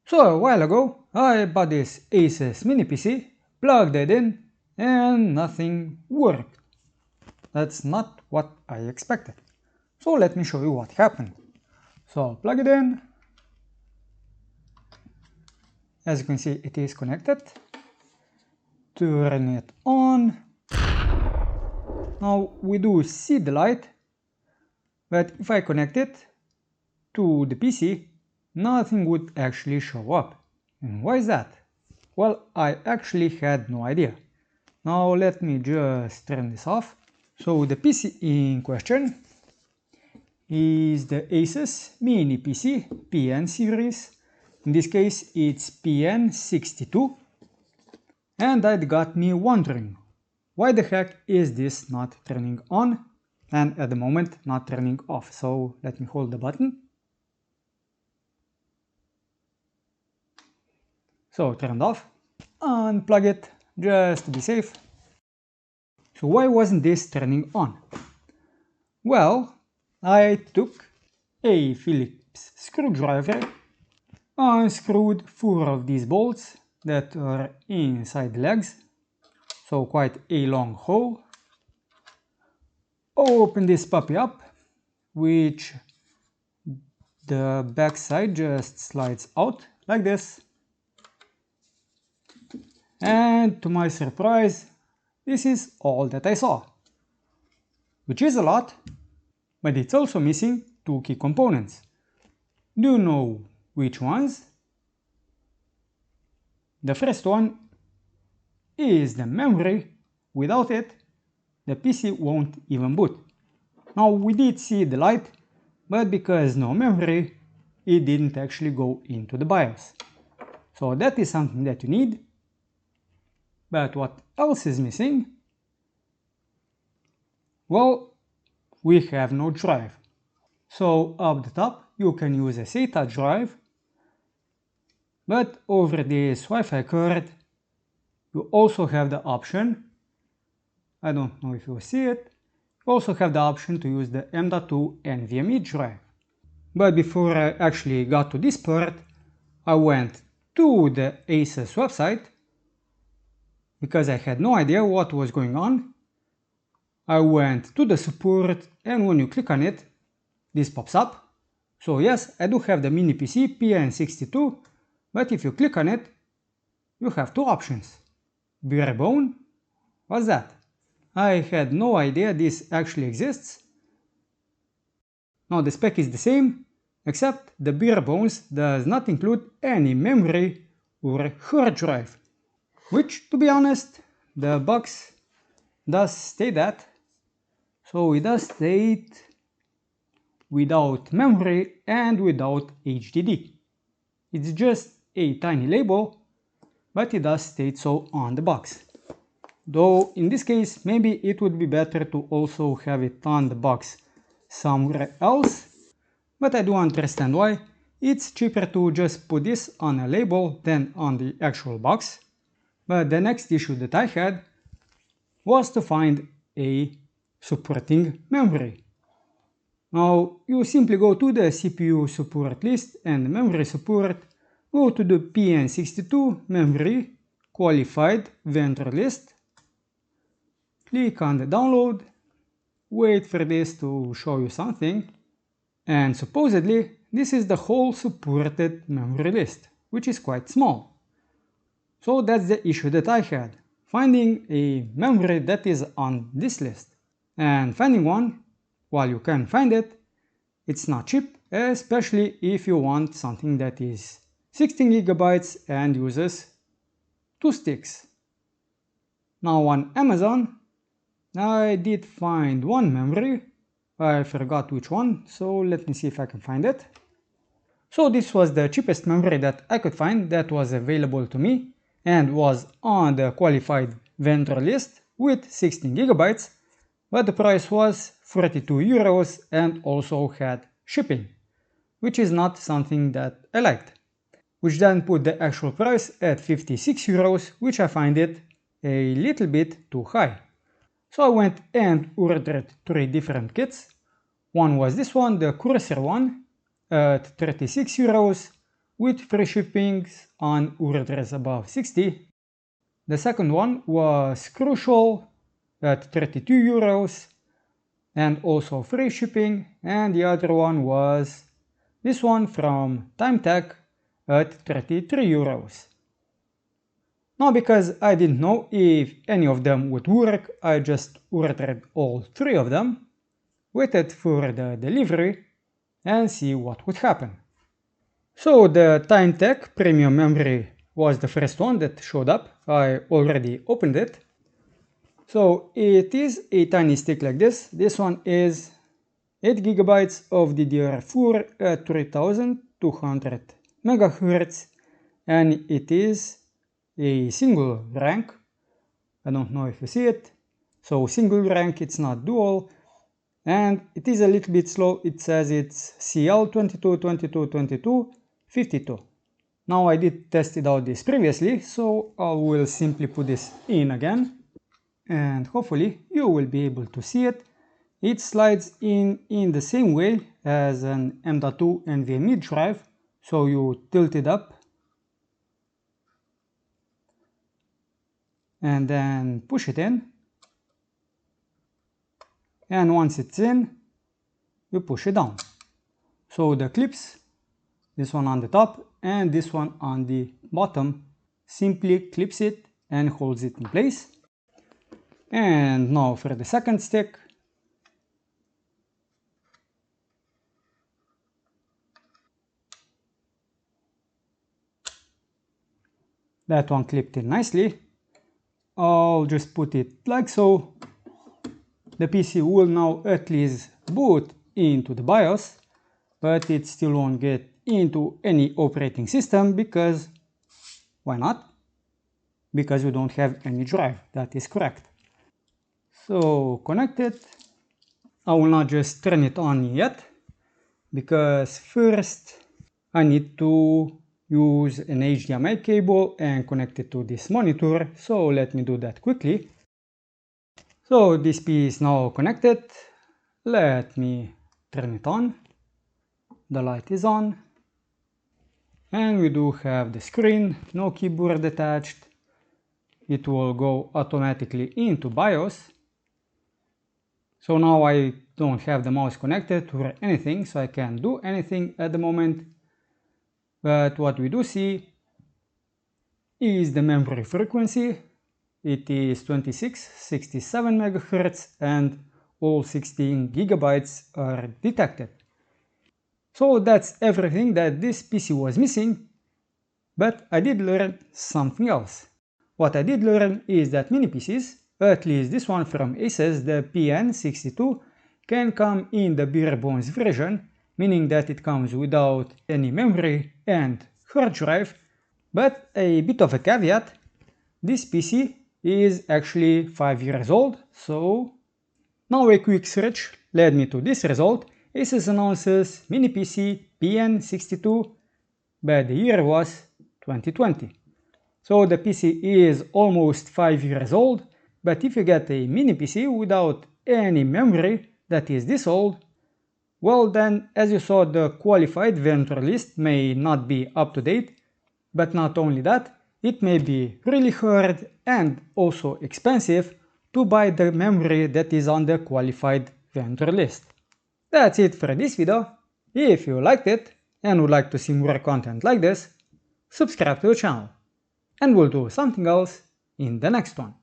So a while ago, I bought this ASUS Mini PC, plugged it in, and nothing worked. That's not what I expected. So let me show you what happened. So I'll plug it in. As you can see, it is connected. Turn it on. Now we do see the light, but if I connect it to the PC, nothing would actually show up. And why is that? Well, I actually had no idea. Now let me just turn this off. So the PC in question is the ASUS Mini PC PN series. In this case it's PN62. And that got me wondering, why the heck is this not turning on and at the moment not turning off? So let me hold the button. So turned off. Unplug it just to be safe. So why wasn't this turning on? Well, I took a Phillips screwdriver, unscrewed 4 of these bolts that are inside the legs, so quite a long hole. Open this puppy up, which the back side just slides out like this. And to my surprise, this is all that I saw, which is a lot, but it's also missing 2 key components. Do you know which ones? The first one is the memory. Without it, the PC won't even boot. Now we did see the light, but because no memory, it didn't actually go into the BIOS. So that is something that you need. But what else is missing? Well, we have no drive. So up the top you can use a SATA drive, but over this Wi-Fi card you also have the option, I don't know if you see it, you also have the option to use the M.2 NVMe drive. But before I actually got to this part, I went to the ASUS website because I had no idea what was going on. I went to the support, and when you click on it, this pops up. So yes, I do have the Mini PC PN62, but if you click on it, you have 2 options. Barebone? What's that? I had no idea this actually exists. Now the spec is the same, except the barebones does not include any memory or hard drive. Which, to be honest, the box does state that. So it does state without memory and without HDD. It's just a tiny label, but it does state so on the box. Though in this case, maybe it would be better to also have it on the box somewhere else, but I do understand why. It's cheaper to just put this on a label than on the actual box. But the next issue that I had was to find a supporting memory. Now you simply go to the CPU support list and memory support, go to the PN62 memory qualified vendor list, click on the download, wait for this to show you something, and supposedly this is the whole supported memory list, which is quite small. So that's the issue that I had, finding a memory that is on this list. And finding one, while you can find it, it's not cheap, especially if you want something that is 16 GB and uses 2 sticks. Now on Amazon, I did find one memory, I forgot which one, so let me see if I can find it. So this was the cheapest memory that I could find that was available to me and was on the qualified vendor list with 16 GB, but the price was 42 euros and also had shipping, which is not something that I liked, which then put the actual price at 56 euros, which I find it a little bit too high. So I went and ordered 3 different kits. One was this one, the Cursor one, at 36 euros. with free shippings on orders above 60. The second one was Crucial at 32 euros and also free shipping, and the other one was this one from TimeTech at 33 euros. Now, because I didn't know if any of them would work, I just ordered all three of them, waited for the delivery, and see what would happen. So the TimeTech premium memory was the first one that showed up. I already opened it. So it is a tiny stick like this. This one is 8 gigabytes of DDR4 at 3200 megahertz, and it is a single rank. I don't know if you see it. So single rank, it's not dual, and it is a little bit slow. It says it's CL22222252. Now I did test it out this previously, so I will simply put this in again, and hopefully you will be able to see it. It slides in the same way as an M.2 NVMe drive, so you tilt it up and then push it in, and once it's in, you push it down. So the clips, this one on the top and this one on the bottom, simply clips it and holds it in place. And now for the second stick. That one clipped in nicely. I'll just put it like so. The PC will now at least boot into the BIOS, but it still won't get into any operating system because why not? Because we don't have any drive. That is correct. So connect it. I will not just turn it on yet because first I need to use an HDMI cable and connect it to this monitor. So let me do that quickly. So this piece is now connected. Let me turn it on. The light is on. And we do have the screen, no keyboard attached. It will go automatically into BIOS. So now I don't have the mouse connected or anything, so I can't do anything at the moment. But what we do see is the memory frequency. It is 2667 MHz and all 16 gigabytes are detected. So that's everything that this PC was missing, but I did learn something else. What I did learn is that mini PCs, at least this one from ASUS, the PN62, can come in the barebones version, meaning that it comes without any memory and hard drive. But a bit of a caveat, this PC is actually 5 years old, so now a quick search led me to this result. ASUS announces mini PC PN62, but the year was 2020. So the PC is almost 5 years old, but if you get a mini PC without any memory that is this old, well then, as you saw, the qualified vendor list may not be up to date, but not only that, it may be really hard and also expensive to buy the memory that is on the qualified vendor list. That's it for this video. If you liked it and would like to see more content like this, subscribe to the channel. And we'll do something else in the next one.